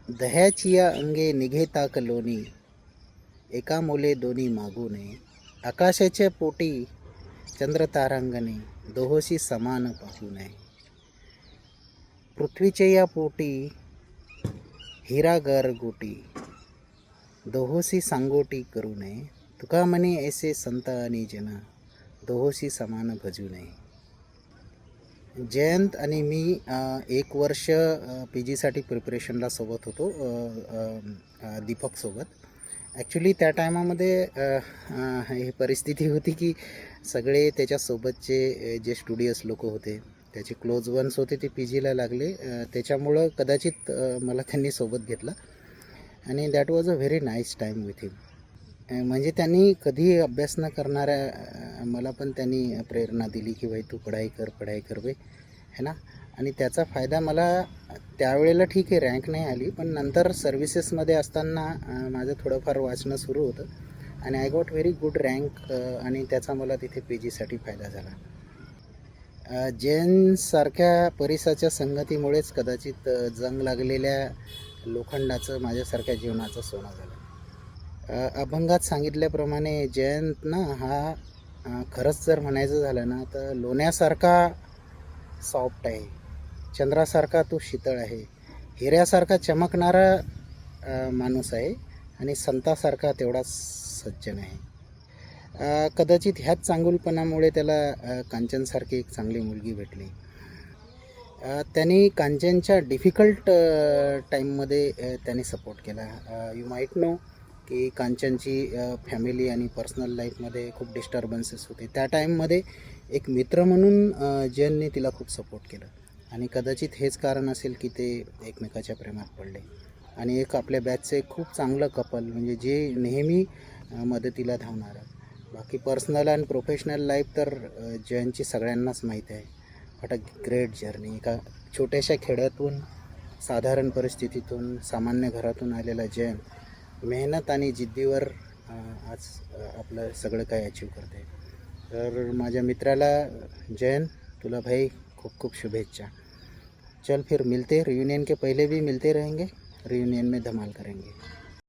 दह्याचिया अंगे निघे ताक लोणी, एका मुले दोन्ही मागू नये. आकाशाच्या पोटी चंद्रतारांगणे, दोहोशी समान पाहू नये. पृथ्वीच्या या पोटी हिरा गारगोटी, दोहोशी सांगोटी करू नये. तुका म्हणे ऐसे संत आणि जन, दोहोशी समान भजू नये. जयंत आणि मी 1 वर्ष PGसाठी प्रिपरेशनला सोबत होतो दीपकसोबत. ॲक्च्युली त्या टायमामध्ये ही परिस्थिती होती की सगळे त्याच्यासोबतचे जे स्टुडिओस लोक होते, त्याचे क्लोज वन्स होते, ते PGला लागले. त्याच्यामुळं कदाचित मला त्यांनी सोबत घेतलं आणि that was a very nice time with him. म्हणजे त्यांनी कधी अभ्यास न करणाऱ्या मला पण त्यांनी प्रेरणा दिली की भाई तू पढाई कर बे, है ना. आणि त्याचा फायदा मला त्यावेळेला ठीक आहे रँक नाही आली, पण नंतर सर्व्हिसेसमध्ये असताना माझं थोडंफार वाचणं सुरू होतं आणि I got very good rank आणि त्याचा मला तिथे PGसाठी फायदा झाला. जैनसारख्या परिसाच्या संगतीमुळेच कदाचित जंग लागलेल्या लोखंडाचं माझ्यासारख्या जीवनाचं सोनं झालं. अभंगात सांगितल्याप्रमाणे जयंत ना हा खरंच जर म्हणायचं झालं ना तर लोण्यासारखा सॉफ्ट आहे, चंद्रासारखा तो शीतळ आहे, हिऱ्यासारखा चमकणारा माणूस आहे आणि संतासारखा तेवढाच सज्जन आहे. कदाचित ह्याच चांगुलपणामुळे त्याला कांचनसारखी एक चांगली मुलगी भेटली. त्यांनी कांचनच्या डिफिकल्ट टाईममध्ये त्यांनी सपोर्ट केला. यू माईट नो की कांचनची फॅमिली आणि पर्सनल लाईफमध्ये खूप डिस्टर्बन्सेस होते. त्या टाईममध्ये एक मित्र म्हणून जयनने तिला खूप सपोर्ट केलं आणि कदाचित हेच कारण असेल की ते एकमेकाच्या प्रेमात पडले आणि एक आपल्या बॅचचं एक खूप चांगलं कपल, म्हणजे जे नेहमी मदतीला धावणारं. बाकी पर्सनल आणि प्रोफेशनल लाईफ तर जयनची सगळ्यांनाच माहीत आहे. What a great journey. एका छोट्याशा खेड्यातून, साधारण परिस्थितीतून, सामान्य घरातून आलेला जयन मेहनत आणि जिद्दीवर आज आपलं सगळं काही अचीव करते. तर माझ्या मित्राला जयन, तुला भाई खूप खूप शुभेच्छा. चल फिर मिलते, रियूनियन के पहले भी मिलते रहेंगे, रियूनियन में धमाल करेंगे.